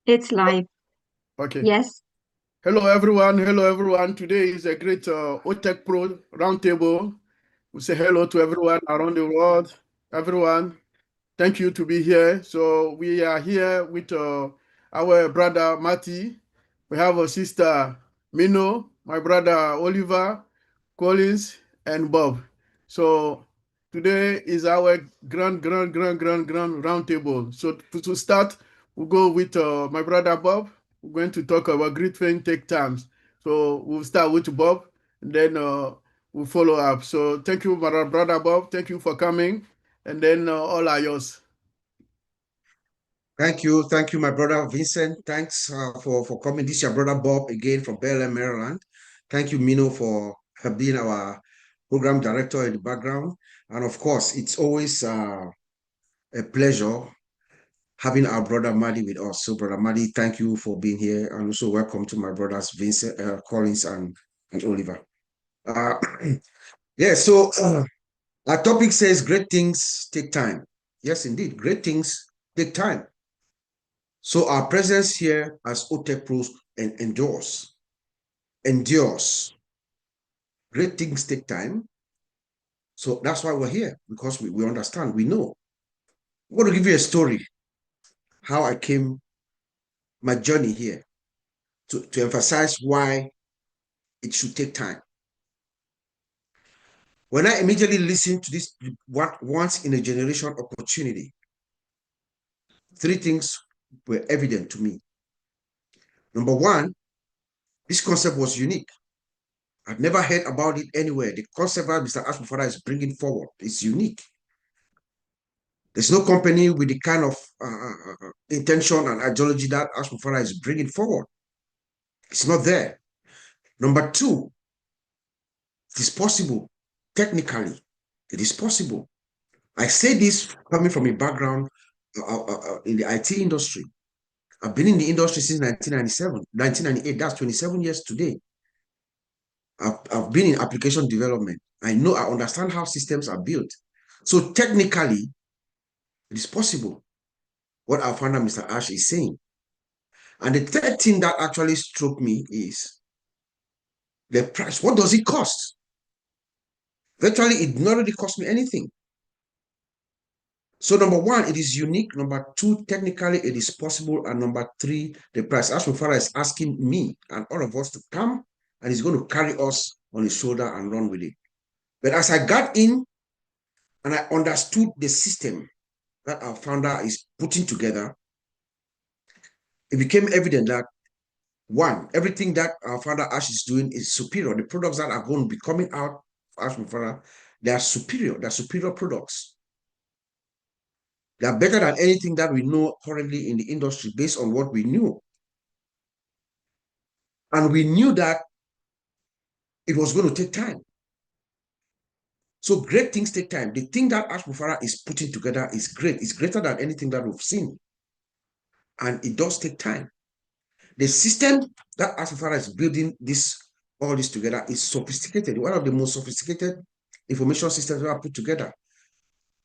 It's live. Okay. Yes. Hello, everyone. Hello, everyone. Today is a great OTECH Pro roundtable. We say hello to everyone around the world. Everyone, thank you to be here. So we are here with our brother Matty. We have a sister Mino, my brother Oliver, Collins, and Bob. So today is our grand roundtable. So to start, we'll go with my brother Bob. We're going to talk about great thing take times. So we'll start with Bob, and then we'll follow up. So thank you, my brother Bob. Thank you for coming, and then all are yours. Thank you, my brother Vincent. Thanks for coming. This is your brother Bob again from Bel Maryland. Thank you, Mino, for being our program director in the background. And of course, it's always a pleasure having our brother Maddy with us. So, brother Maddy, thank you for being here, and also welcome to my brothers Vincent, Collins, and Oliver. Yeah. So our topic says great things take time. Yes, indeed, great things take time. So our presence here as OTECH Pros endures. Great things take time. So that's why we're here, because we understand, we know. I'm going to give you a story, how I came, my journey here, to emphasize why it should take time. When I immediately listened to this once in a generation opportunity, three things were evident to me. Number one, this concept was unique. I've never heard about it anywhere. The concept that Mr. Ashmufara is bringing forward is unique. There's no company with the kind of intention and ideology that Ashmufara is bringing forward. It's not there. Number two, it is possible. Technically, it is possible. I say this coming from a background in the IT industry. I've been in the industry since 1997, 1998. That's 27 years today. I've been in application development. I understand how systems are built. So technically, it is possible what our founder, Mr. Ash, is saying. And the third thing that actually struck me is the price. What does it cost? Virtually, it not really cost me anything. So number one, it is unique. Number two, technically, it is possible. And number three, the price. As Mufara is asking me and all of us to come, and he's going to carry us on his shoulder and run with it. But as I got in and I understood the system that our founder is putting together, it became evident that one, everything that our founder Ash is doing is superior. The products that are going to be coming out of Ash Mufara, they are superior. They're superior products. They are better than anything that we know currently in the industry based on what we knew. And we knew that it was going to take time. So great things take time. The thing that Ash Mufara is putting together is great. It's greater than anything that we've seen. And it does take time. The system that Ash Mufara is building all this together is sophisticated. One of the most sophisticated information systems we have put together.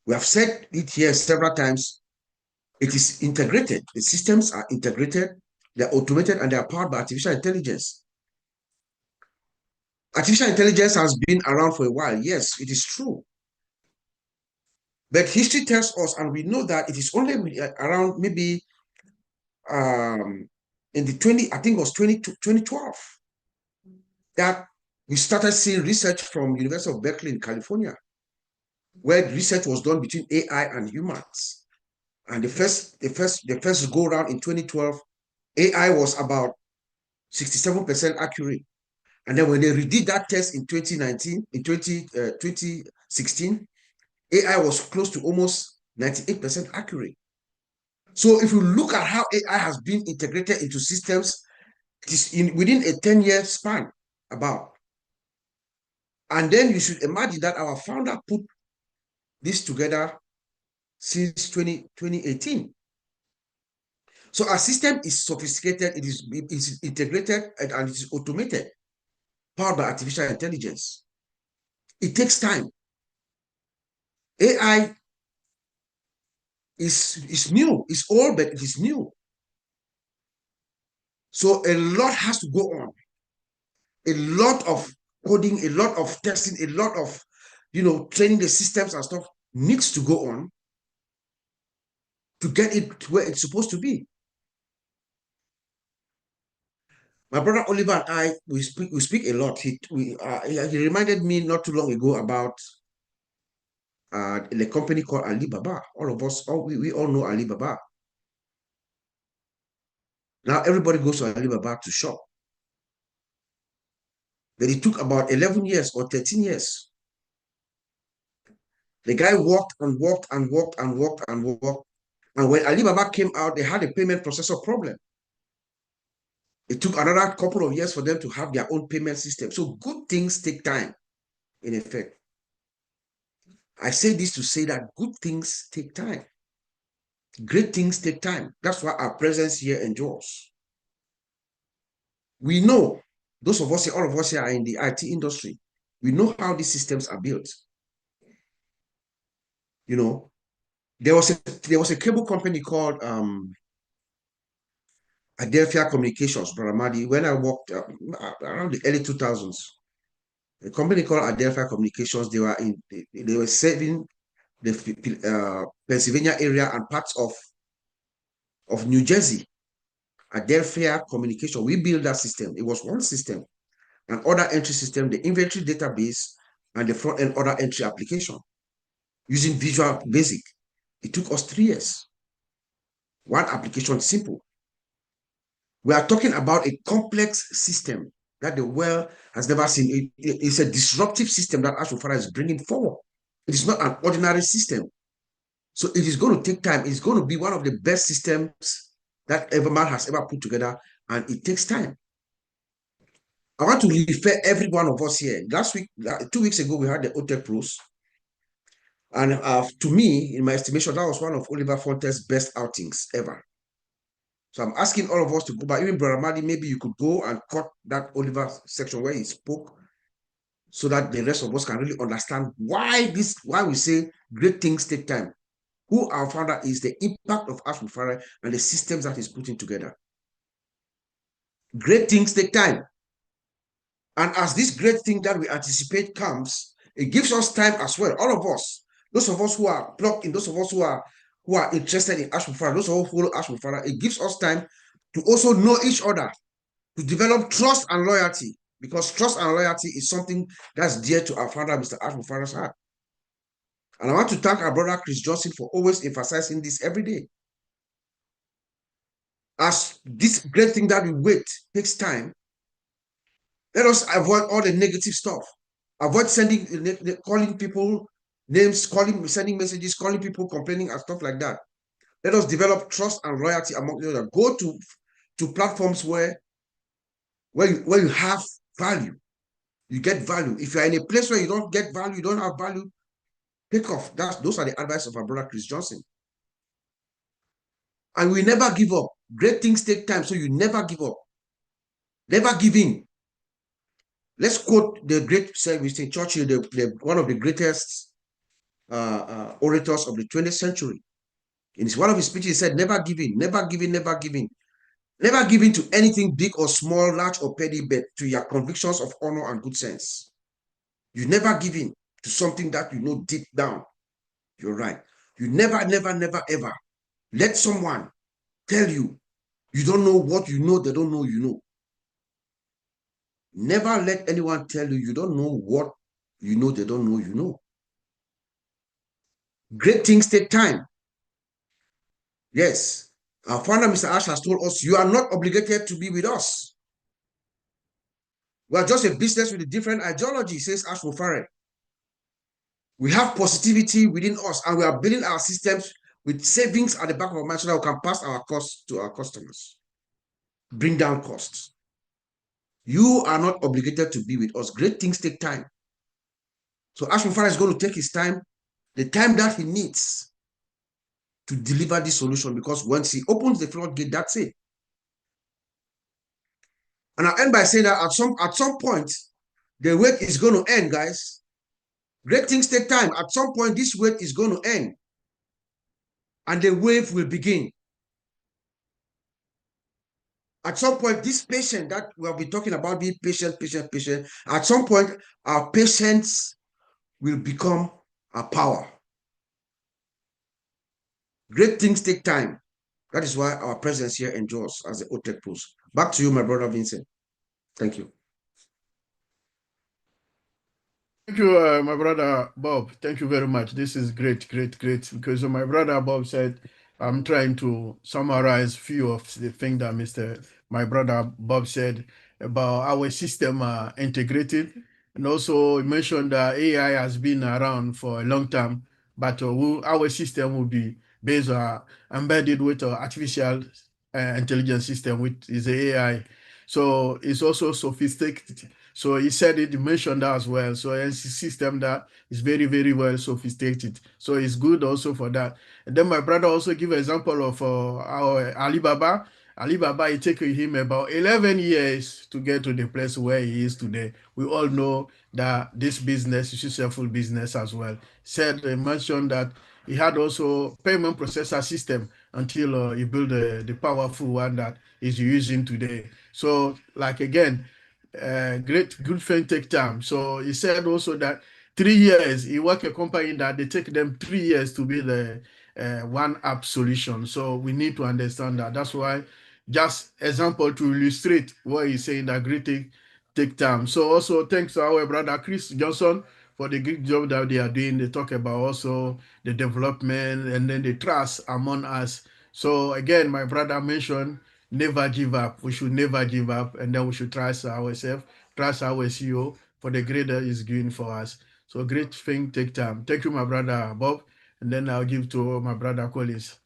We have said it here several times. It is integrated. The systems are integrated, they're automated, and they're powered by artificial intelligence. Artificial intelligence has been around for a while. Yes, it is true. But history tells us, and we know that it is only around maybe in the 20, I think it was 2012, that we started seeing research from University of Berkeley in California, where research was done between AI and humans. And the first go around in 2012, AI was about 67% accurate. And then when they redid that test in 2019, in 2016, AI was close to almost 98% accurate. So if you look at how AI has been integrated into systems, it is within a 10-year span about. And then you should imagine that our founder put this together since 2018. So our system is sophisticated, it is integrated, and it is automated, powered by artificial intelligence. It takes time. AI is new, it's old, but it is new. So a lot has to go on. A lot of coding, a lot of testing, a lot of, training the systems and stuff needs to go on to get it to where it's supposed to be. My brother Oliver and I, we speak a lot. He reminded me not too long ago about the company called Alibaba. All of us, we all know Alibaba. Now everybody goes to Alibaba to shop. But it took about 11 years or 13 years. The guy walked and walked and walked and walked and walked. And when Alibaba came out, they had a payment processor problem. It took another couple of years for them to have their own payment system. So good things take time, in effect. I say this to say that good things take time. Great things take time. That's why our presence here endures. We know, those of us here, all of us here are in the IT industry. We know how these systems are built. There was a cable company called Adhere Communications, Brother Madi, when I worked around the early 2000s. A company called Adhere Communications, they were serving the Pennsylvania area and parts of New Jersey. Adhere Communication, we built that system. It was one system, an order entry system, the inventory database, and the front-end order entry application using Visual Basic. It took us 3 years. One application, simple. We are talking about a complex system that the world has never seen. It's a disruptive system that Ashwafara is bringing forward. It is not an ordinary system. So it is going to take time. It's going to be one of the best systems that man has ever put together, and it takes time. I want to refer every one of us here. 2 weeks ago, we had the OTECH PROES. And to me, in my estimation, that was one of Oliver Fonte's best outings ever. So I'm asking all of us to go back. Even Brother Madi, maybe you could go and cut that Oliver section where he spoke so that the rest of us can really understand why we say great things take time. Who our founder is, the impact of Ashwafara and the systems that he's putting together. Great things take time. And as this great thing that we anticipate comes, it gives us time as well, all of us. Those of us who are plugged in, those of us who are interested in Ashwafara, those of us who follow Ashwafara, it gives us time to also know each other, to develop trust and loyalty, because trust and loyalty is something that's dear to our founder, Mr. Ashwafara's heart. And I want to thank our brother Chris Johnson for always emphasizing this every day. As this great thing that we wait takes time, let us avoid all the negative stuff. Avoid calling people names, sending messages, calling people, complaining and stuff like that. Let us develop trust and loyalty among each other. Go to platforms where you have value. You get value. If you're in a place where you don't get value, you don't have value, take off. Those are the advice of our brother Chris Johnson. And we never give up. Great things take time, so you never give up. Never give in. Let's quote the great Winston Churchill, one of the greatest orators of the 20th century. In one of his speeches, he said, never give in, never give in, never give in. Never give in to anything big or small, large or petty, but to your convictions of honor and good sense. You never give in to something that you know deep down. You're right. You never, never, never, ever let someone tell you you don't know what you know, they don't know you know. Never let anyone tell you you don't know what you know, they don't know you know. Great things take time. Yes. Our founder, Mr. Ash, has told us you are not obligated to be with us. We are just a business with a different ideology, says Ashwafara. We have positivity within us, and we are building our systems with savings at the back of our mind so that we can pass our costs to our customers. Bring down costs. You are not obligated to be with us. Great things take time. So Ashwafara is going to take his time, the time that he needs to deliver this solution, because once he opens the floodgate, that's it. And I'll end by saying that at some point, the wait is going to end, guys. Great things take time. At some point, this wait is going to end. And the wave will begin. at some point, this patient that we have been talking about, being patient, at some point, our patience will become our power. Great things take time. That is why our presence here endures as the OTECH Pros. Back to you, my brother Vincent. Thank you. Thank you, my brother Bob. Thank you very much. This is great, great, great. Because my brother Bob said, I'm trying to summarize few of the things that my brother Bob said about our system integrated. And also he mentioned that AI has been around for a long time, but our system will be based embedded with artificial intelligence system, which is AI. So it's also sophisticated. So he said it, he mentioned that as well. So it's a system that is very, very well sophisticated. So it's good also for that. And then my brother also give example of our Alibaba. Alibaba, it took him about 11 years to get to the place where he is today. We all know that this business is a successful business as well. Said, mentioned that he had also payment processor system until he built the powerful one that is using today. So like again, great good friend take time. So he said also that 3 years he work a company that they take them 3 years to be the one app solution. So we need to understand that. That's why just example to illustrate what he's saying that great take time. So also thanks to our brother Chris Johnson for the great job that they are doing. They talk about also the development and then the trust among us. So again, my brother mentioned never give up. We should never give up, and then we should trust ourselves, trust our CEO for the greater is doing for us. So great thing take time. Thank you, my brother Bob, and then I'll give to my brother Collins.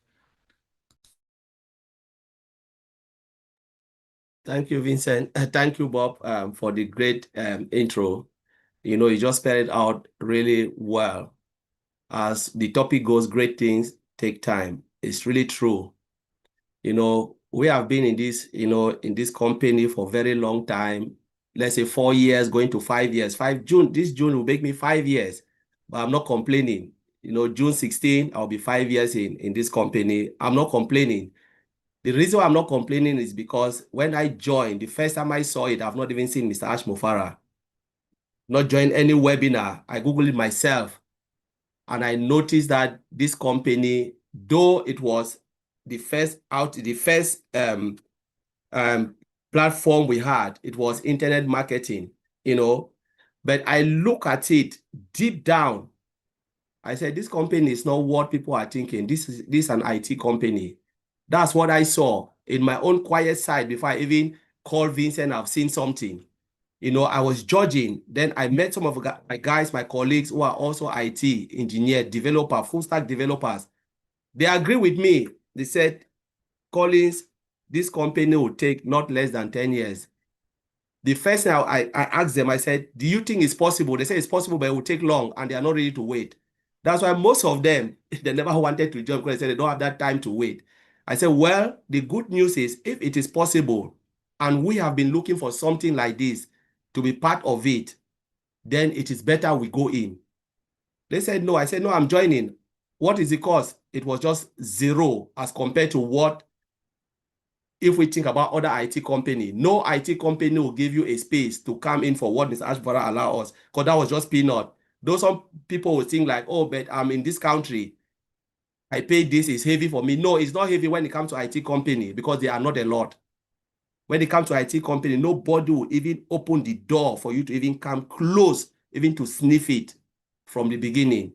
Thank you, Vincent. Thank you, Bob, for the great intro. You know, you just spelled it out really well. As the topic goes, great things take time. It's really true. You know, we have been in this, in this company for a very long time. Let's say 4 years, going to 5 years. This June will make me 5 years, but I'm not complaining. You know, June 16, I'll be 5 years in this company. I'm not complaining. The reason why I'm not complaining is because when I joined, the first time I saw it, I've not even seen Mr. Ash Mofara. Not joined any webinar. I Googled it myself. And I noticed that this company, though it was the first platform we had, it was internet marketing, but I look at it deep down. I said, this company is not what people are thinking. This is an IT company. That's what I saw in my own quiet side before I even called Vincent. I've seen something. I was judging. Then I met some of my guys, my colleagues who are also IT engineer, developer, full stack developers. They agree with me. They said, Collins, this company will take not less than 10 years. The first thing I asked them, I said, do you think it's possible? They said it's possible, but it will take long and they are not ready to wait. That's why most of them, they never wanted to join because they said they don't have that time to wait. I said, well, the good news is if it is possible and we have been looking for something like this to be part of it, then it is better we go in. They said, no. I said, no, I'm joining. What is the cost? It was just zero as compared to what, if we think about other IT company, no IT company will give you a space to come in for what Mr. Ashbara allow us, because that was just peanut. Though some people will think like, oh, but I'm in this country, I pay this, is heavy for me. No, it's not heavy when it comes to IT company because they are not a lot. When it comes to IT company, nobody will even open the door for you to even come close, even to sniff it from the beginning.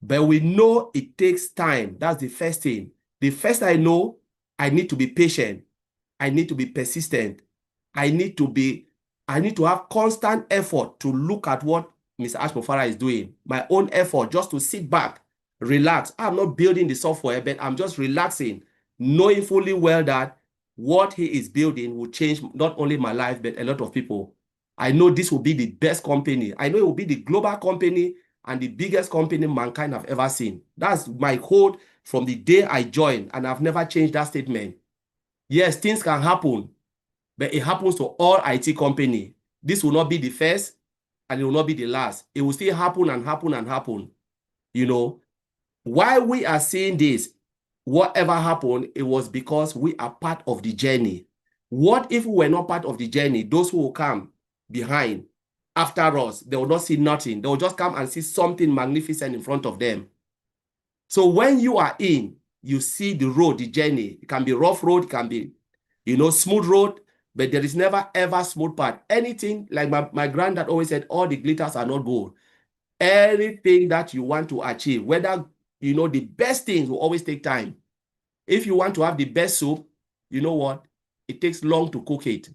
But we know it takes time. That's the first thing. The first I know, I need to be patient. I need to be persistent. I need to have constant effort to look at what Mr. Ashmofara is doing. My own effort just to sit back, relax. I'm not building the software, but I'm just relaxing, knowing fully well that what he is building will change not only my life, but a lot of people. I know this will be the best company. I know it will be the global company and the biggest company mankind have ever seen. That's my code from the day I joined, and I've never changed that statement. Yes, things can happen, but it happens to all IT company. This will not be the first, and it will not be the last. It will still happen and happen and happen. Why we are seeing this, whatever happened, it was because we are part of the journey. What if we were not part of the journey? Those who will come behind, after us, they will not see nothing. They will just come and see something magnificent in front of them. So when you are in, you see the road, the journey. It can be rough road, it can be, smooth road, but there is never ever smooth part. Anything, like my granddad always said, all the glitters are not gold. Anything that you want to achieve, whether, the best things will always take time. If you want to have the best soup, you know what? It takes long to cook it.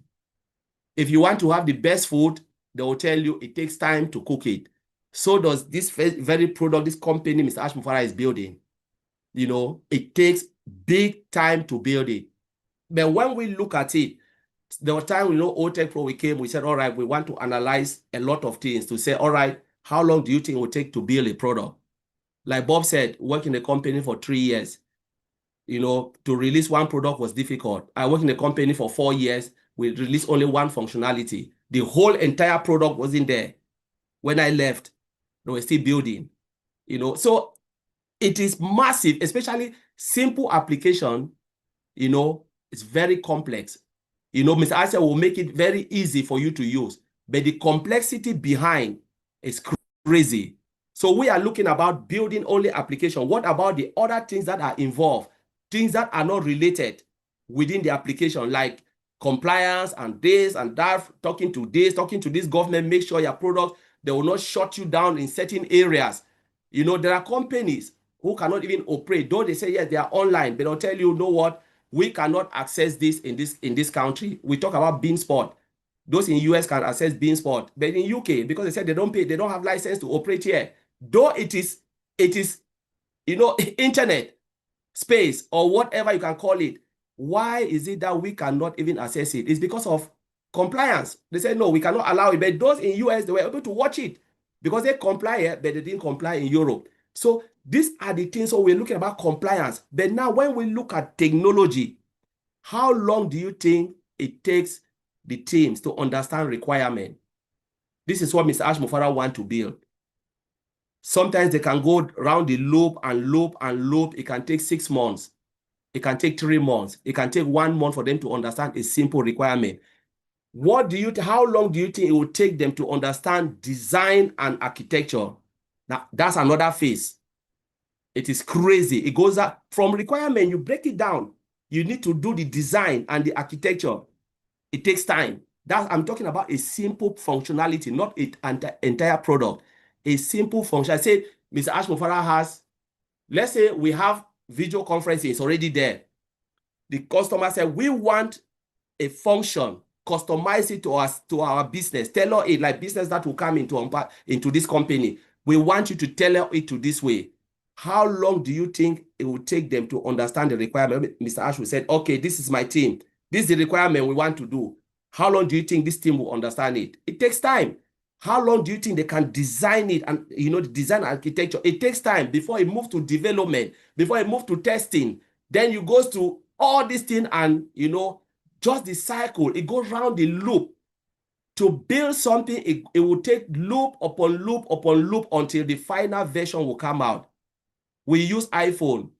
If you want to have the best food, they will tell you it takes time to cook it. So does this very product, this company Mr. Ash Mufara is building. It takes big time to build it. But when we look at it, there was time, OTECH Pro, we came, we said, all right, we want to analyze a lot of things to say, all right, how long do you think it will take to build a product? Like Bob said, work in a company for 3 years, to release one product was difficult. I worked in a company for 4 years. We released only one functionality. The whole entire product wasn't there. When I left, they were still building, So it is massive, especially simple application, it's very complex. Mr. Asya will make it very easy for you to use, but the complexity behind is crazy. So we are looking about building only application. What about the other things that are involved? Things that are not related within the application, like compliance and this and that, talking to this government, make sure your product, they will not shut you down in certain areas. There are companies who cannot even operate, though they say, yes, they are online, but they'll tell you, know what, we cannot access this in this country. We talk about Beansport. Those in US can access Beansport, but in UK, because they said they don't pay, they don't have license to operate here. Though it is, internet space or whatever you can call it. Why is it that we cannot even access it? It's because of compliance. They said, no, we cannot allow it. But those in US, they were able to watch it because they comply, but they didn't comply in Europe. So these are the things. So we're looking about compliance. But now when we look at technology, how long do you think it takes the teams to understand requirement? This is what Mr. Ash Mufara wants to build. Sometimes they can go around the loop and loop and loop. It can take 6 months. It can take 3 months. It can take 1 month for them to understand a simple requirement. How long do you think it will take them to understand design and architecture? Now, that's another phase. It is crazy. It goes up from requirement, you break it down. You need to do the design and the architecture. It takes time. I'm talking about a simple functionality, not an entire product. A simple function. I said, Mr. Ash Mufara has, let's say we have video conferencing, it's already there. The customer said, we want a function, customize it to our business, tailor it like business that will come into this company. We want you to tailor it to this way. How long do you think it will take them to understand the requirement? Mr. Ash said, okay, this is my team. This is the requirement we want to do. How long do you think this team will understand it? It takes time. How long do you think they can design it and, the design architecture? It takes time before it moves to development, before it moves to testing. Then you go to all these things and, just the cycle. It goes around the loop. To build something, it will take loop upon loop upon loop until the final version will come out. We use iPhone.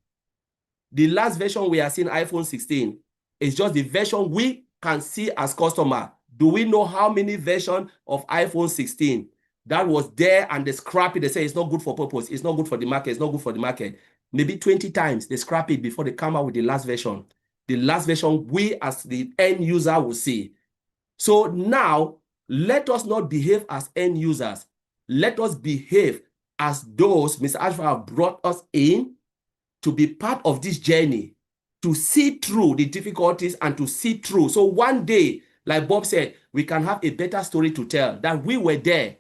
The last version we are seeing, iPhone 16, is just the version we can see as customer. Do we know how many versions of iPhone 16 that was there and they scrap it? They say it's not good for purpose. It's not good for the market. It's not good for the market. Maybe 20 times they scrap it before they come out with the last version. The last version we as the end user will see. So now let us not behave as end users. Let us behave as those Mr. Ashford have brought us in to be part of this journey, to see through the difficulties and to see through. So one day, like Bob said, we can have a better story to tell, that we were there,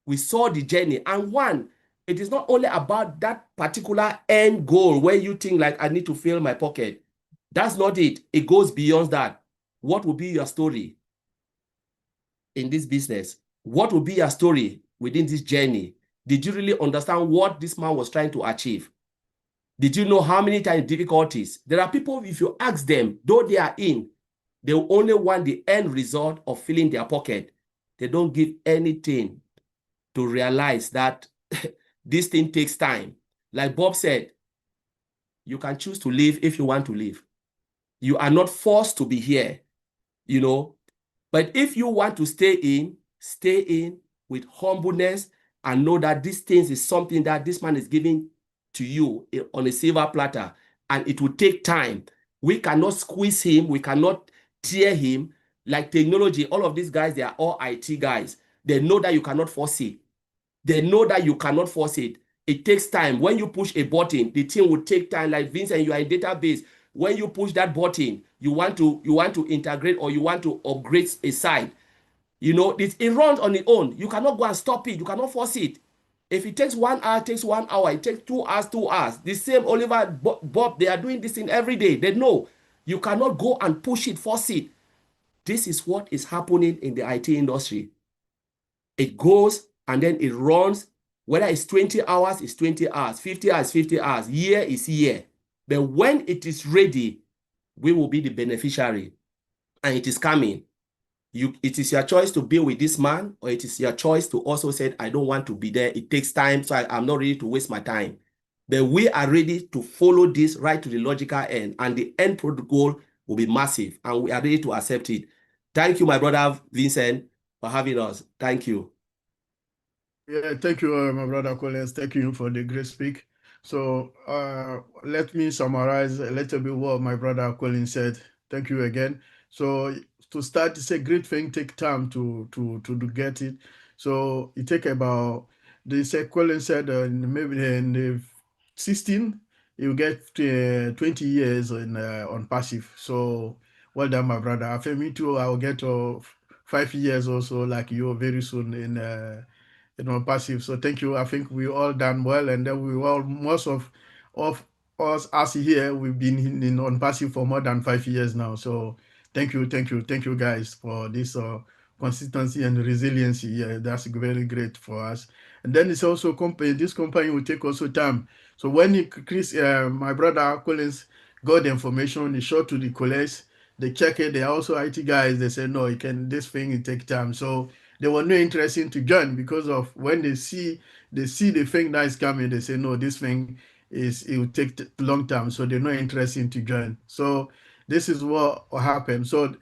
we saw the journey. And it is not only about that particular end goal where you think like, I need to fill my pocket. That's not it. It goes beyond that. What will be your story in this business? What will be your story within this journey? Did you really understand what this man was trying to achieve? Did you know how many times difficulties? There are people, if you ask them, though they are in, they will only want the end result of filling their pocket. They don't give anything to realize that this thing takes time. Like Bob said, you can choose to live if you want to live. You are not forced to be here. you know. But if you want to stay in with humbleness and know that these things is something that this man is giving to you on a silver platter, and it will take time. We cannot squeeze him. We cannot tear him. Like technology, all of these guys, they are all IT guys. They know that you cannot force it. They know that you cannot force it. It takes time. When you push a button, the thing will take time. Like Vincent, you are in database. When you push that button, you want to integrate or you want to upgrade a site. You know, it runs on its own. You cannot go and stop it. You cannot force it. If it takes 1 hour, it takes 1 hour. It takes 2 hours, 2 hours. The same Oliver, Bob, they are doing this thing every day. They know you cannot go and push it, force it. This is what is happening in the IT industry. It goes and then it runs. Whether it's 20 hours, it's 20 hours. 50 hours, 50 hours. Year is year. But when it is ready, we will be the beneficiary. And it is coming. It is your choice to be with this man, or it is your choice to also say, I don't want to be there. It takes time, so I'm not ready to waste my time. But we are ready to follow this right to the logical end, and the end product goal will be massive, and we are ready to accept it. Thank you, my brother Vincent, for having us. Thank you. Yeah, thank you, my brother Collins. Thank you for the great speak. So let me summarize a little bit what my brother Collins said. Thank you again. So to start, it's a great thing, take time to get it. So it take about, Collins said maybe in the 16, you get 20 years on passive. So well done, my brother. I think me too, I'll get 5 years also like you very soon in passive. So thank you. I think we all done well, and then we all, most of us here, we've been in on passive for more than 5 years now. So thank you guys for this consistency and resiliency. Yeah, that's very great for us. And then it's also this company will take also time. So when Chris, my brother Collins, got the information, he showed to the colleagues, they check it. They are also IT guys. They say no, this thing it take time. So they were not interested to join because of when they see the thing that is coming, they say no, this thing it will take long time, so they're not interested to join. So this is what happened. So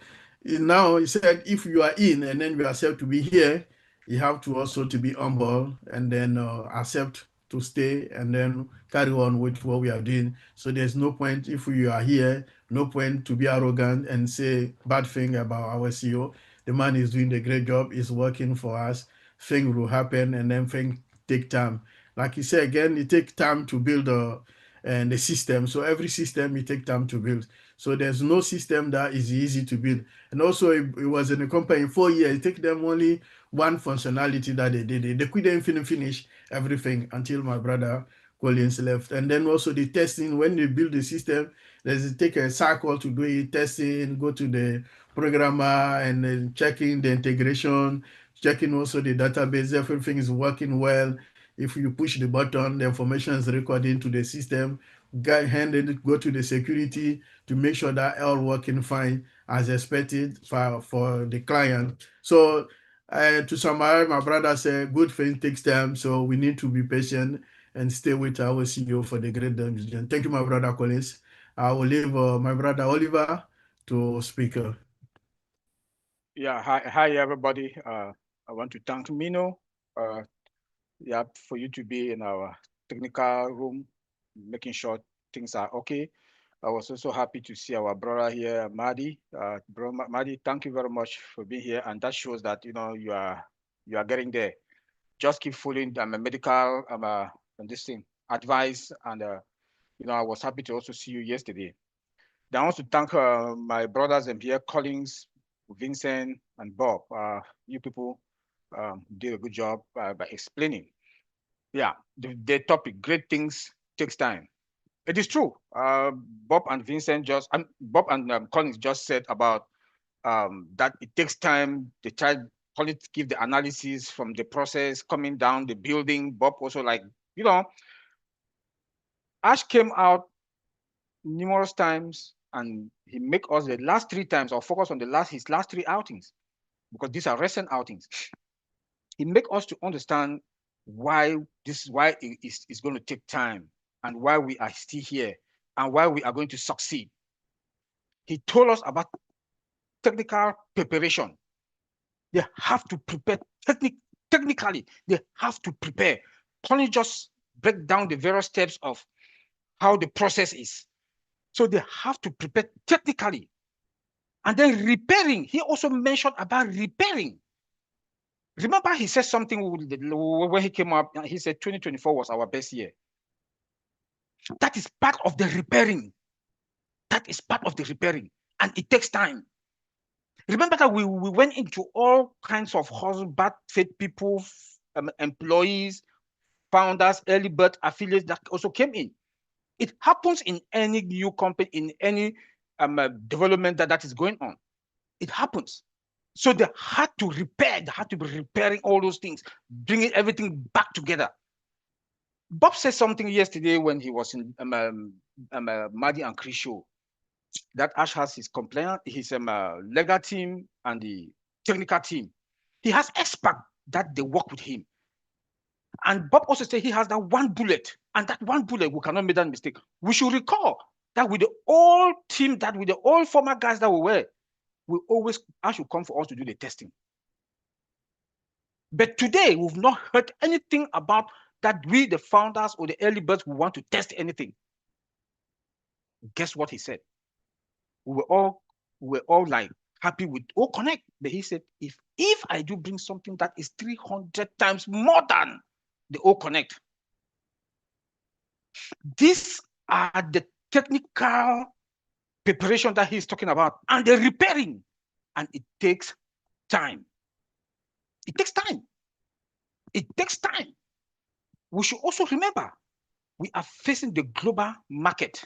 now he said if you are in and then you accept to be here, you have to also to be humble and then accept to stay and then carry on with what we are doing. So there's no point if you are here, no point to be arrogant and say bad thing about our CEO. The man is doing a great job, is working for us. Things will happen and then things take time. Like you said again, it takes time to build the system. So every system it takes time to build. So there's no system that is easy to build. And also it was in a company 4 years. It took them only one functionality that they did. They couldn't finish everything until my brother Collins left. And then also the testing, when they build the system, there's take a cycle to do it, testing, go to the programmer and then checking the integration, checking also the database, everything is working well. If you push the button, the information is recorded into the system, go to the security to make sure that all working fine as expected for the client. So to summarize, my brother said, good thing takes time, so we need to be patient and stay with our CEO for the great decision. Thank you, my brother Collins. I will leave my brother Oliver to speak. Yeah, hi everybody. I want to thank Mino for you to be in our technical room, making sure things are okay. I was also happy to see our brother here, Madi. Bro, Madi, thank you very much for being here, and that shows that you are getting there. Just keep following the medical and this thing advice, and I was happy to also see you yesterday. Then I want to thank my brothers and here, Collins, Vincent, and Bob. You people did a good job by explaining. Yeah, the topic, great things takes time. It is true. Bob and Collins just said about that it takes time. The child Collins give the analysis from the process coming down the building. Bob also Ash came out numerous times and he make us the last 3 times or focus on his last 3 outings, because these are recent outings. He make us to understand why it's going to take time and why we are still here and why we are going to succeed. He told us about technical preparation. They have to prepare technically. They have to prepare. Can you just break down the various steps of how the process is? So they have to prepare technically. And then repairing. He also mentioned about repairing. Remember, he said something when he came up. He said 2024 was our best year. That is part of the repairing. That is part of the repairing. And it takes time. Remember that we went into all kinds of hustle, bad faith people, employees, founders, early bird affiliates that also came in. It happens in any new company, in any development that is going on. It happens. So they had to repair, they had to be repairing all those things, bringing everything back together. Bob said something yesterday when he was in Madi and Chris show, that Ash has his compliance, his legal team and the technical team. He has experts that they work with him. And Bob also said he has that one bullet, and that one bullet, we cannot make that mistake. We should recall that with the old team, that with the old former guys that we were, we always, Ash will come for us to do the testing. But today, we've not heard anything about that we, the founders or the early birds, we want to test anything. Guess what he said? We were all like happy with OConnect. But he said, if I do bring something that is 300 times more than the OConnect, these are the technical preparation that he's talking about and the repairing. And it takes time. It takes time. It takes time. We should also remember, we are facing the global market.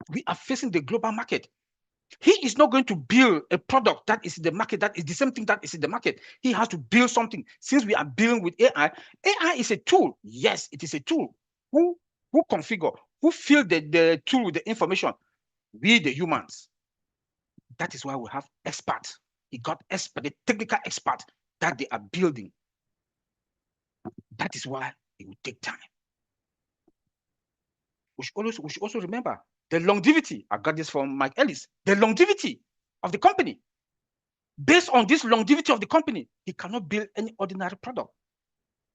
We are facing the global market. He is not going to build a product that is in the market, that is the same thing that is in the market. He has to build something. Since we are building with AI, AI is a tool. Yes, it is a tool. Who configure? Who fill the tool with the information? We, the humans. That is why we have experts. He got expert, the technical expert that they are building. That is why it will take time. We should also remember the longevity. I got this from Mike Ellis. The longevity of the company. Based on this longevity of the company, he cannot build any ordinary product,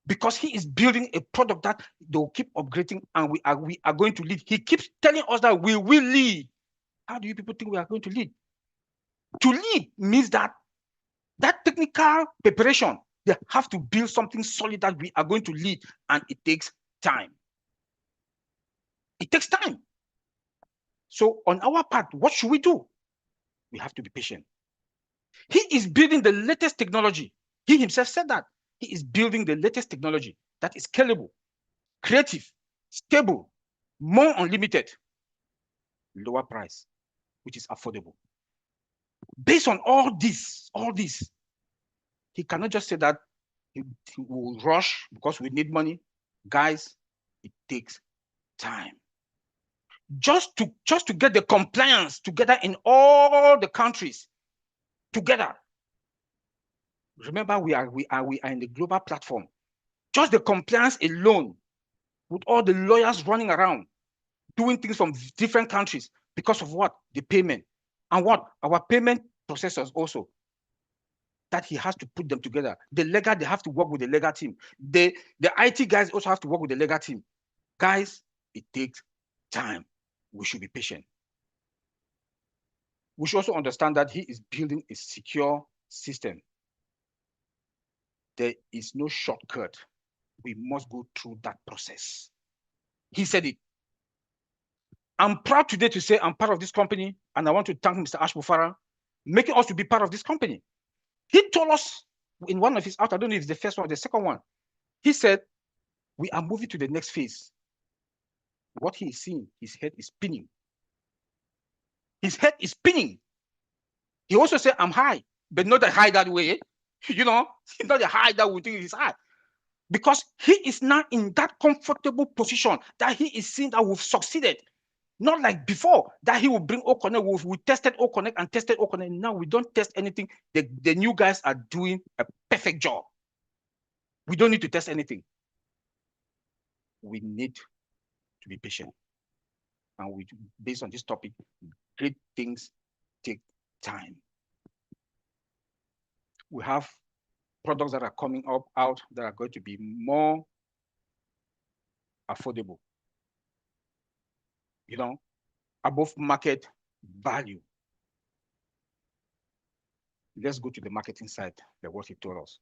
because he is building a product that they will keep upgrading, and we are going to lead. He keeps telling us that we will lead. How do you people think we are going to lead? To lead means that technical preparation, they have to build something solid that we are going to lead, and it takes time. It takes time. So on our part, what should we do? We have to be patient. He is building the latest technology. He himself said that. He is building the latest technology that is scalable, creative, stable, more unlimited, lower price, which is affordable. Based on all this, he cannot just say that he will rush because we need money. Guys, it takes time. Just to get the compliance together in all the countries together. Remember, we are in the global platform. Just the compliance alone, with all the lawyers running around, doing things from different countries, because of what? The payment. And what? Our payment processors also, that he has to put them together. The legal, they have to work with the legal team. The IT guys also have to work with the legal team. Guys, it takes time. We should be patient. We should also understand that he is building a secure system. There is no shortcut. We must go through that process. He said it. I'm proud today to say I'm part of this company, and I want to thank Mr. Ash Mufara, making us to be part of this company. He told us in one of his out, I don't know if it's the first one or the second one, he said, we are moving to the next phase. What he is seeing, his head is spinning. His head is spinning. He also said, I'm high, but not that high that way. You know, not the high that we think is high. Because he is now in that comfortable position that he is seeing that we've succeeded. Not like before, that he will bring OConnect. We tested OConnect and tested OConnect. Now we don't test anything. The new guys are doing a perfect job. We don't need to test anything. We need to be patient. And based on this topic, great things take time. We have products that are coming out that are going to be more affordable, above market value. Let's go to the marketing side, what he told us.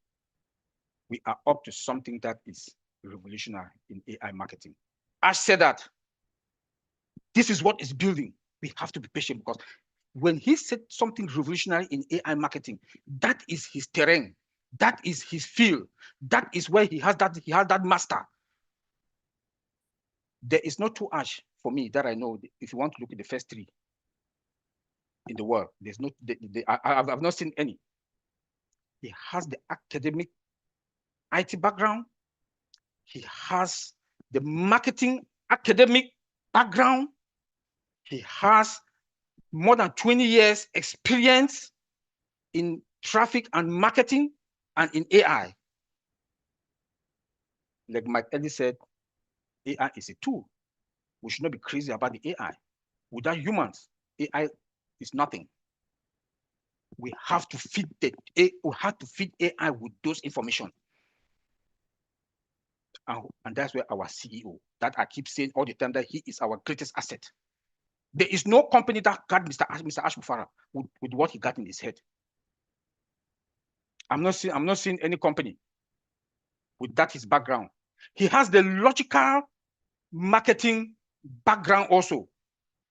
We are up to something that is revolutionary in AI marketing. I said that this is what is building. We have to be patient, because when he said something revolutionary in AI marketing, that is his terrain. That is his field. That is where he has that master. There is no two ash for me that I know. If you want to look at the first three in the world, there's no. I've not seen any. He has the academic IT background. He has the marketing academic background. He has more than 20 years experience in traffic and marketing and in AI. Like Mike Ellis said, AI is a tool. We should not be crazy about the AI. Without humans, AI is nothing. We have to feed AI with those information. And that's where our CEO, that I keep saying all the time, that he is our greatest asset. There is no company that got Mr. Ash Mufarah with what he got in his head. I'm not seeing any company with that his background. He has the logical marketing background also.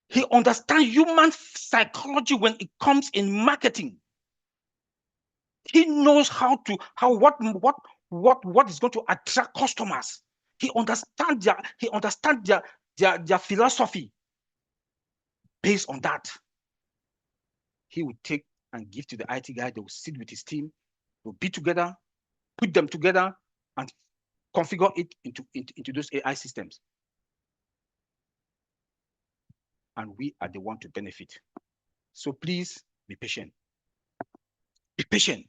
He understands human psychology when it comes in marketing. He knows what is going to attract customers. He understands their philosophy. Based on that, he will take and give to the IT guy. They will sit with his team, they'll be together, put them together, and configure it into those AI systems. And we are the one to benefit. So please be patient. Be patient.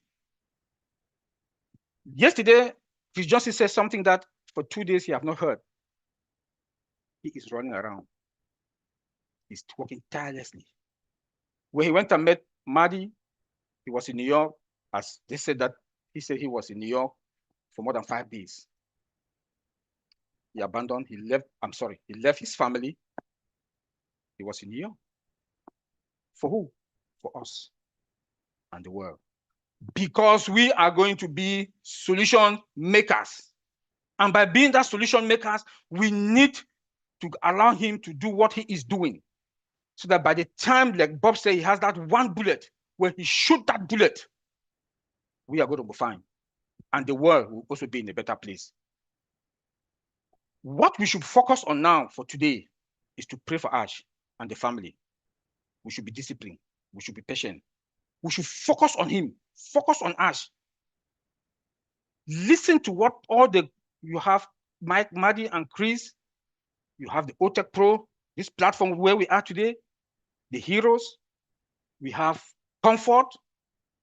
Yesterday, Chris Johnson said something that for 2 days he have not heard. He is running around. He's working tirelessly. When he went and met Mahdi, he was in New York. As they said that, he said he was in New York for more than 5 days. He abandoned, he left his family. He was in New York. For who? For us and the world. Because we are going to be solution makers. And by being that solution makers, we need to allow him to do what he is doing. So that by the time, like Bob said, he has that one bullet, when he shoot that bullet, we are going to be fine. And the world will also be in a better place. What we should focus on now for today is to pray for Ash and the family. We should be disciplined. We should be patient. We should focus on him. Focus on Ash. Listen to what you have, Mike, Mahdi, and Chris. You have the OTECH Pro, this platform where we are today, the heroes. We have Comfort.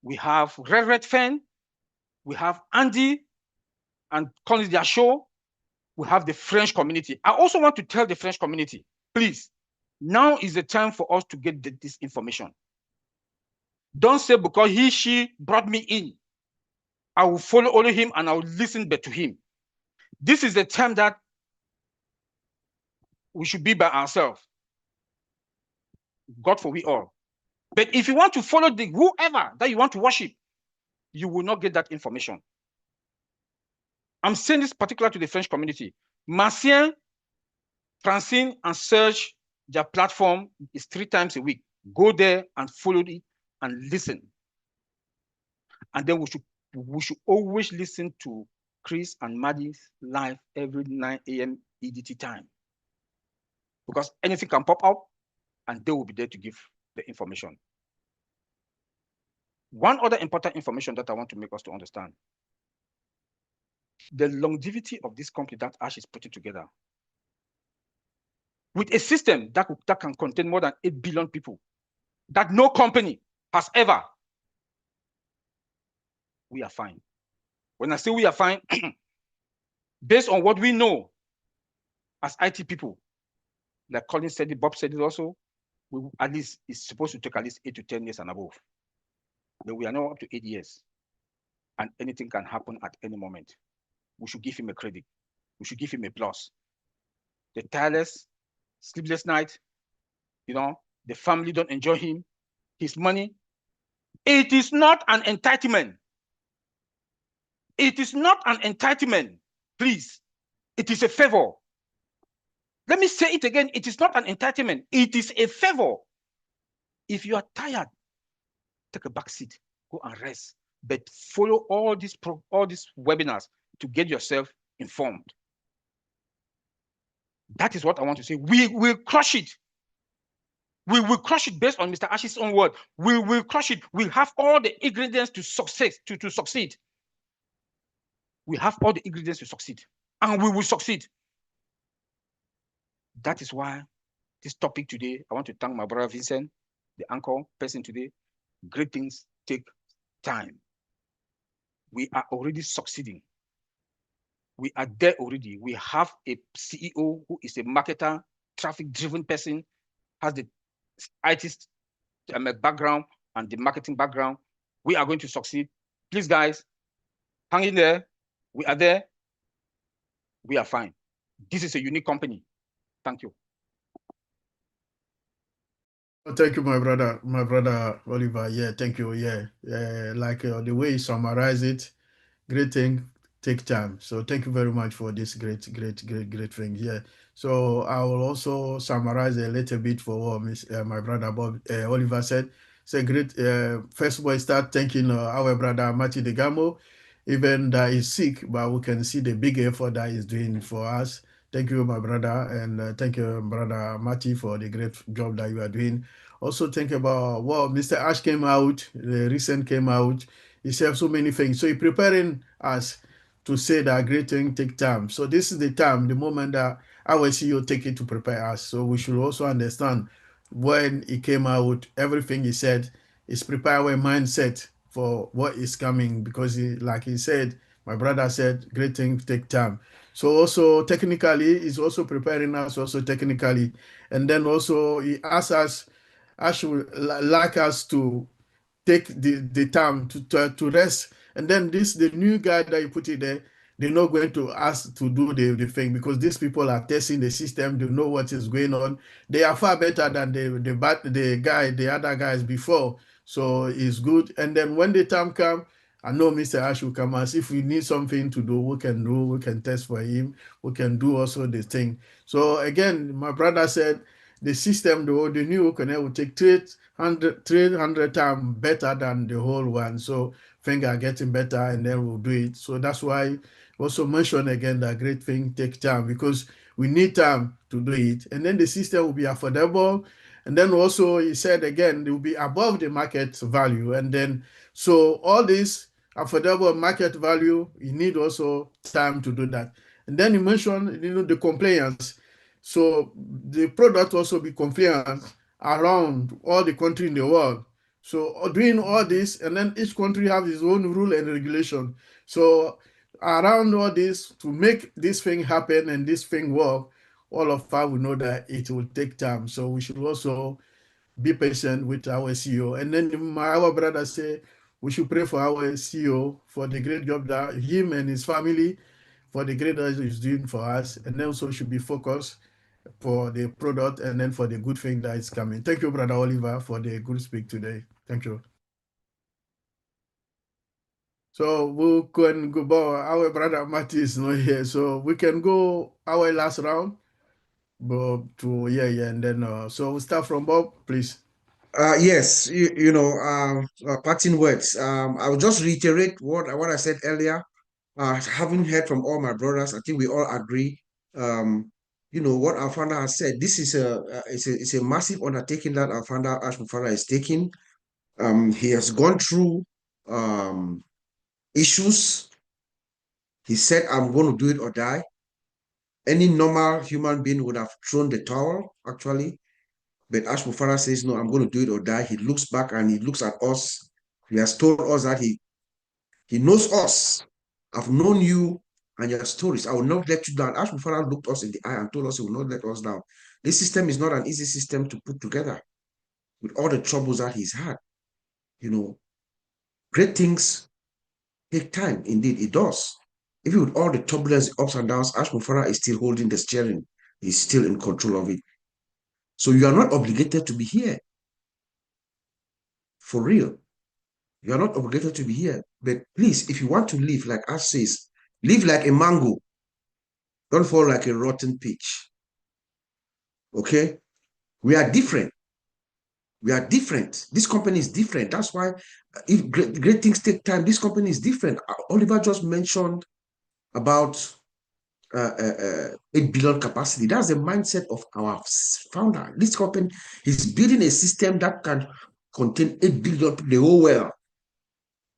We have Redfern. We have Andy and Collins, their show. We have the French community. I also want to tell the French community, please, now is the time for us to get this information. Don't say because she brought me in, I will follow only him and I will listen but to him. This is the time that we should be by ourselves. God for we all. But if you want to follow whoever that you want to worship, you will not get that information. I'm saying this particular to the French community. Marcien, Francine, and Serge, their platform is 3 times a week. Go there and follow it and listen. And then we should always listen to Chris and Maddie's live every 9 a.m. EDT time. Because anything can pop up and they will be there to give the information. One other important information that I want to make us to understand. The longevity of this company that Ash is putting together. With a system that can contain more than 8 billion people, that no company has ever. We are fine. When I say we are fine, based on what we know as IT people, like Colin said it, Bob said it also, at least it's supposed to take at least 8 to 10 years and above. But we are now up to 8 years, and anything can happen at any moment. We should give him a credit. We should give him a plus. The tireless, sleepless night, the family don't enjoy him, his money. It is not an entitlement. It is not an entitlement, please. It is a favor. Let me say it again. It is not an entitlement. It is a favor. If you are tired, take a back seat, go and rest. But follow all these webinars to get yourself informed. That is what I want to say. We will crush it. We will crush it based on Mr. Ash's own word. We will crush it. We have all the ingredients to succeed. To succeed. We have all the ingredients to succeed, and we will succeed. That is why this topic today, I want to thank my brother Vincent, the anchor person today. Great things take time. We are already succeeding. We are there already. We have a CEO who is a marketer, traffic-driven person, has the IT background and the marketing background. We are going to succeed. Please, guys, hang in there. We are there. We are fine. This is a unique company. Thank you. Thank you, my brother Oliver. Yeah, thank you. Yeah, like the way you summarize it, great thing, take time. So thank you very much for this great thing. Yeah. So I will also summarize a little bit for what my brother Oliver said. It's a great. First of all, start thanking our brother Mati Degamo, even that he's sick, but we can see the big effort that he's doing for us. Thank you, my brother, and thank you, brother Mati, for the great job that you are doing. Also, think about what Mr. Ash came out, the recent came out. He said so many things. So he's preparing us to say that great thing take time. So this is the time, the moment that our CEO take it to prepare us. So we should also understand when he came out, everything he said is prepare our mindset for what is coming, because like he said, my brother said, great things take time. So also technically, he's also preparing us also technically. And then also he asked us, I should like us to take the time to rest. And then the new guy that you put it there, they're not going to ask to do the thing, because these people are testing the system. They know what is going on. They are far better than the other guys before. So it's good. And then when the time comes, I know Mr. Ash will come as if we need something to do, we can test for him, we can do also the thing. So again, my brother said the system, the new connect will take 300 times better than the whole one. So things are getting better, and then we'll do it. So that's why also mention again that great thing take time, because we need time to do it. And then the system will be affordable. And then also he said again, it will be above the market value. And then so all this affordable market value, you need also time to do that. And then he mentioned, the compliance. So the product also be compliant around all the country in the world. So doing all this, and then each country have its own rule and regulation. So around all this, to make this thing happen and this thing work, all of us will know that it will take time. So we should also be patient with our CEO. And then our brother say we should pray for our CEO for the great job that him and his family, for the great job he's doing for us. And then also should be focused for the product and then for the good thing that is coming. Thank you, Brother Oliver, for the good speak today. Thank you. So we can go, our brother Matty is not here, so we can go our last round. But and then so we'll start from Bob, please. Yes, parting words. I will just reiterate what I said earlier. Having heard from all my brothers, I think we all agree. What our founder has said. This is it's a massive undertaking that our founder Ash Mufara is taking. He has gone through issues. He said, "I'm going to do it or die." Any normal human being would have thrown the towel, actually. But Ash Mufara says, "No, I'm going to do it or die." He looks back and he looks at us. He has told us that he knows us. I've known you and your stories. I will not let you down. Ash Mufara looked us in the eye and told us he will not let us down. This system is not an easy system to put together. with all the troubles that he's had. You know, great things take time. Indeed, it does. Even with all the turbulence, ups and downs, Ash Mufara is still holding the steering. He's still in control of it. So you are not obligated to be here. For real. You are not obligated to be here. But please, if you want to live, like Ash says, live like a mango. Don't fall like a rotten peach. Okay? We are different. We are different. This company is different. That's why if great things take time, this company is different. Oliver just mentioned about 8 billion capacity. That's the mindset of our founder. This company is building a system that can contain 8 billion people the whole world.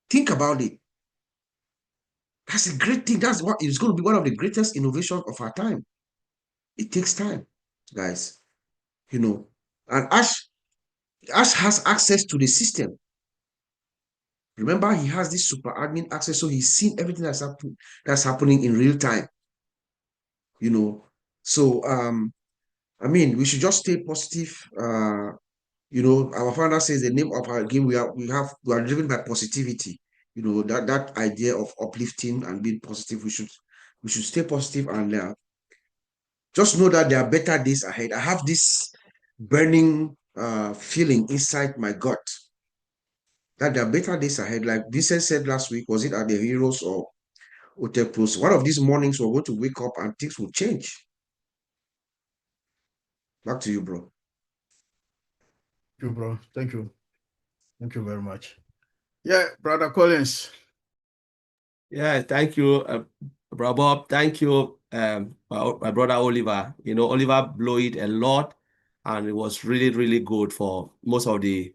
Think about it. That's a great thing. That's what is going to be one of the greatest innovations of our time. It takes time, guys. You know, and Ash has access to the system. Remember, he has this super admin access, so he's seen everything that's happening in real time. You know, so I mean, we should just stay positive. You know, our founder says the name of our game we are driven by positivity. You know, that idea of uplifting and being positive. We should stay positive and just know that there are better days ahead. I have this burning feeling inside my gut that there are better days ahead. Like Vincent said last week, was it at the Heroes or OTECH PROES? One of these mornings we're going to wake up and things will change. Back to you, bro. Thank you, bro. Thank you. Thank you very much. Yeah, Brother Collins. Yeah, thank you, Brother Bob. Thank you, my brother Oliver. You know, Oliver blew it a lot, and it was really, really good for most of the,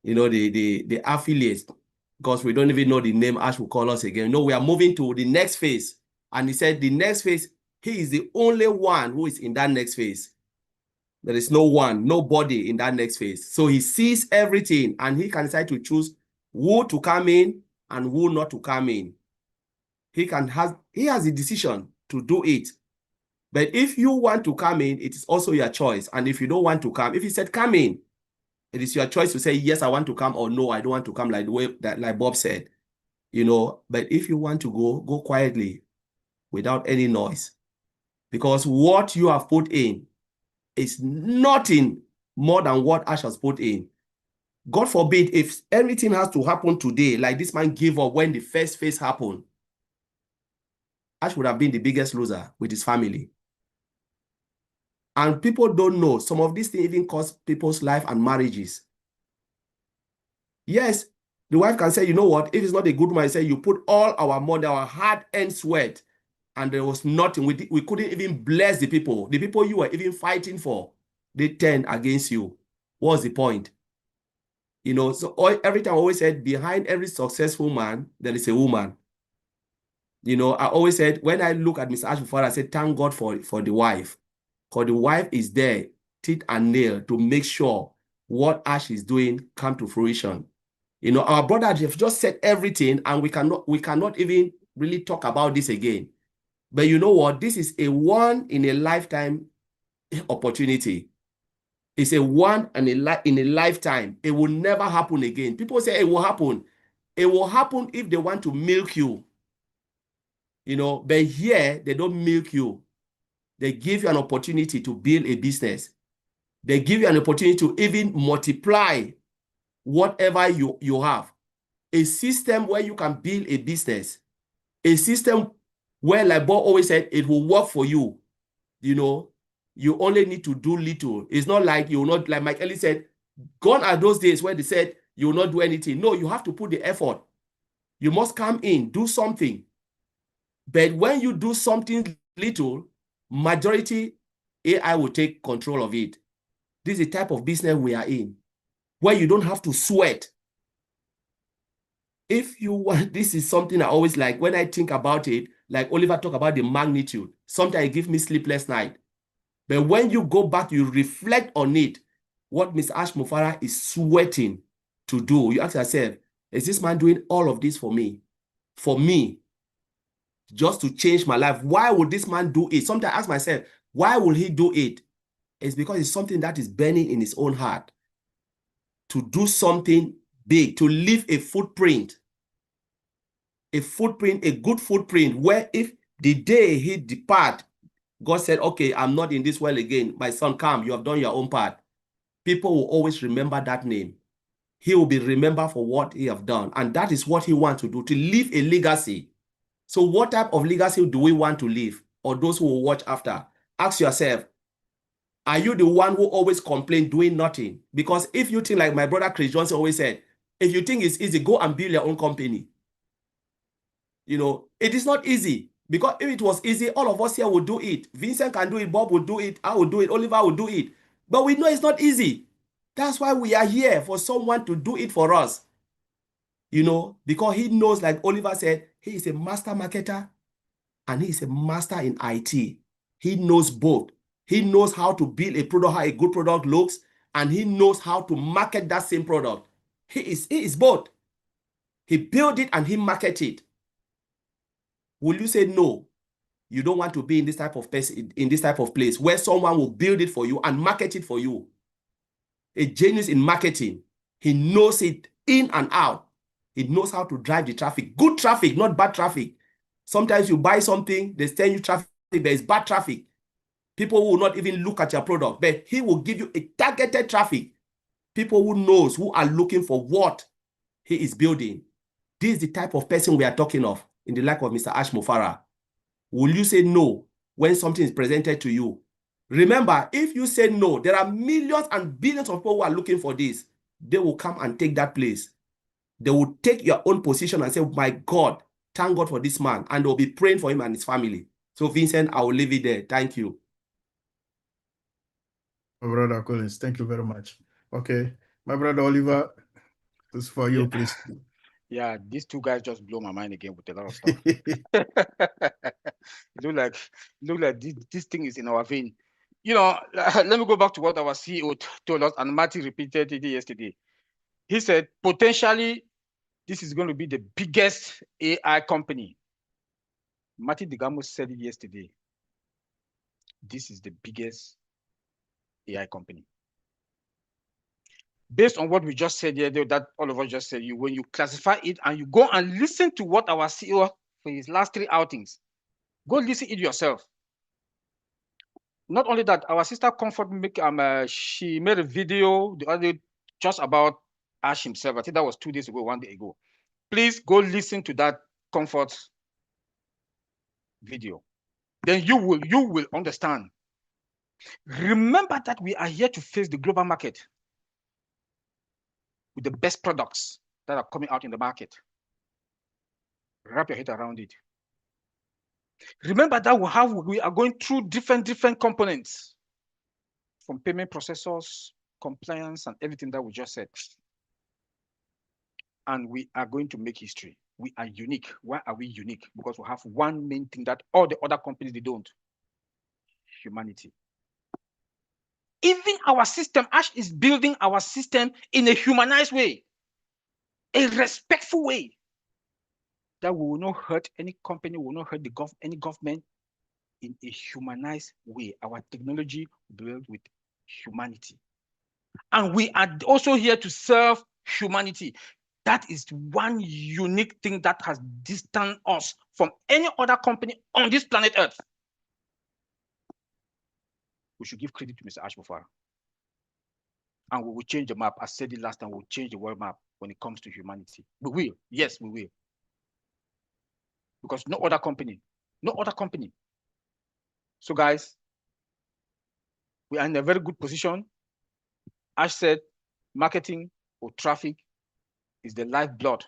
you know, the affiliates, because we don't even know the name Ash will call us again. No, we are moving to the next phase. And he said the next phase, he is the only one who is in that next phase. There is nobody in that next phase. So he sees everything and he can decide to choose who to come in and who not to come in. He has the decision to do it. But if you want to come in, it is also your choice. And if you don't want to come, if he said come in, it is your choice to say, yes, I want to come, or no, I don't want to come, like the way that, like Bob said, you know. But if you want to go quietly without any noise, because what you have put in is nothing more than what Ash has put in. God forbid if anything has to happen today, like this man gave up when the first phase happened, Ash would have been the biggest loser with his family. And people don't know, some of these things even cost people's life and marriages. Yes, the wife can say, you know what, if it's not a good man, say you put all our money, our hard-earned sweat, and there was nothing. We couldn't even bless the people you were even fighting for. They turned against you. What's the point? You know, so every time I always said, behind every successful man, there is a woman. You know, I always said, when I look at Mr. Ash before, I said, thank God for the wife. Because the wife is there, teeth and nail, to make sure what Ash is doing come to fruition. You know, our brother have just said everything, and we cannot even really talk about this again. But you know what? This is a one in a lifetime opportunity. It's a one in a lifetime. It will never happen again. People say it will happen. It will happen if they want to milk you. You know, but here they don't milk you. They give you an opportunity to build a business. They give you an opportunity to even multiply whatever you have. A system where you can build a business. A system where, like Bob always said, it will work for you. You know, you only need to do little. It's not like you will not, like Mike Ellie said, gone are those days where they said you will not do anything. No, you have to put the effort. You must come in, do something. But when you do something little, majority AI will take control of it. This is the type of business we are in, where you don't have to sweat. If you want, this is something I always like when I think about it, like Oliver talked about the magnitude. Sometimes it gives me sleepless night. But when you go back, you reflect on it, what Mr. Ash Mufara is sweating to do. You ask yourself, is this man doing all of this for me? For me, just to change my life. Why would this man do it? Sometimes I ask myself, why will he do it? It's because it's something that is burning in his own heart. to do something big, to leave a footprint, a good footprint, where if the day he depart, God said, okay, I'm not in this world again. My son, come, you have done your own part. People will always remember that name. He will be remembered for what he have done. And that is what he wants to do, to leave a legacy. So what type of legacy do we want to leave? Or those who will watch after? Ask yourself, are you the one who always complain doing nothing? Because if you think like my brother Chris Johnson always said, if you think it's easy, go and build your own company. You know, it is not easy. Because if it was easy, all of us here would do it. Vincent can do it, Bob will do it, I will do it, Oliver will do it. But we know it's not easy. That's why we are here, for someone to do it for us. You know, because he knows, like Oliver said, he is a master marketer and he is a master in IT. He knows both. He knows how to build a product, how a good product looks, and he knows how to market that same product. He is both. He built it and he marketed it. Will you say no? You don't want to be in this type of person, in this type of place where someone will build it for you and market it for you. A genius in marketing. He knows it in and out. He knows how to drive the traffic. Good traffic, not bad traffic. Sometimes you buy something, they send you traffic, there is bad traffic. People will not even look at your product, but he will give you a targeted traffic. People who knows, who are looking for what he is building. This is the type of person we are talking of in the like of Mr. Ash Mufara. Will you say no when something is presented to you? Remember, if you say no, there are millions and billions of people who are looking for this. They will come and take that place. They will take your own position and say, my God, thank God for this man. And they'll be praying for him and his family. So Vincent, I will leave it there. Thank you. My brother Collins, thank you very much. Okay, my brother Oliver, this is for you, please. Yeah, these two guys just blow my mind again with a lot of stuff. It look like this thing is in our vein. You know, let me go back to what our CEO told us, and Marty repeated it yesterday. He said, potentially, this is going to be the biggest AI company. Marty Digamo said it yesterday. This is the biggest AI company. Based on what we just said here, that all of us just said, when you classify it and you go and listen to what our CEO for his last 3 outings, go listen it yourself. Not only that, our sister Comfort she made a video the other day just about Ash himself. I think that was 2 days ago, 1 day ago. Please go listen to that Comfort video. Then you will understand. Remember that we are here to face the global market with the best products that are coming out in the market. Wrap your head around it. Remember that we are going through different components, from payment processors, compliance, and everything that we just said. And we are going to make history. We are unique. Why are we unique? Because we have one main thing that all the other companies, they don't. Humanity. Even our system, Ash is building our system in a humanized way, a respectful way, that we will not hurt any company, we will not hurt any government, in a humanized way. Our technology built with humanity. And we are also here to serve humanity. That is one unique thing that has distanced us from any other company on this planet Earth. We should give credit to Mr. Ash Mufara. And we will change the map. I said it last time, we'll change the world map when it comes to humanity. We will. Yes, we will. Because no other company. So guys, we are in a very good position. Ash said, marketing or traffic is the lifeblood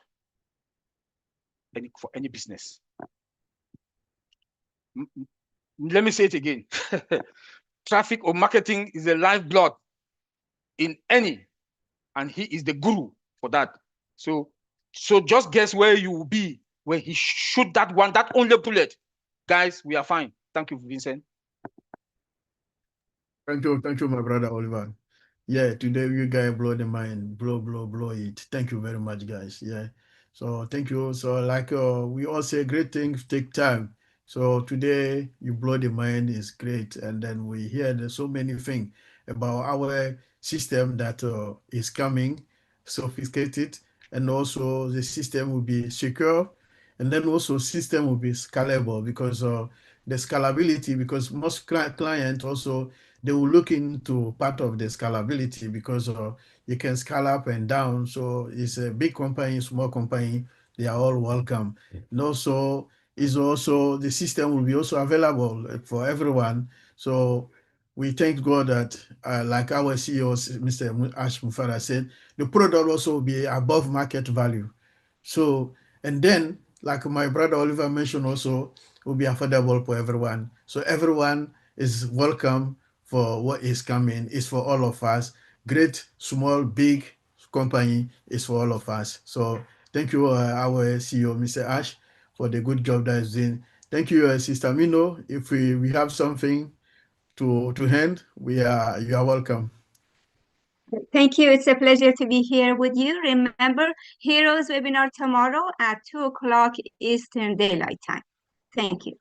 for any business. Let me say it again. Traffic or marketing is the lifeblood in any, and he is the guru for that. So just guess where you will be when he shoot that only bullet. Guys, we are fine. Thank you, Vincent. Thank you, my brother Oliver. Yeah, today you guys blow the mind, blow it. Thank you very much, guys. Yeah. So thank you. So like we all say, great things take time. So today you blow the mind is great. And then we hear there's so many things about our system that is coming, sophisticated, and also the system will be secure, and then also system will be scalable because the scalability, because most clients also, they will look into part of the scalability because you can scale up and down. So it's a big company, small company, they are all welcome. And also, is also the system will be also available for everyone. So we thank God that, like our CEO, Mr. Ash Mufara said, the product also will be above market value. So, and then, like my brother Oliver mentioned also, will be affordable for everyone. So everyone is welcome for what is coming. It's for all of us. Great, small, big company is for all of us. So thank you, our CEO, Mr. Ash, for the good job that is doing. Thank you, Sister Mino. If we have something to hand, you are welcome. Thank you. It's a pleasure to be here with you. Remember, Heroes webinar tomorrow at 2 o'clock Eastern Daylight Time. Thank you.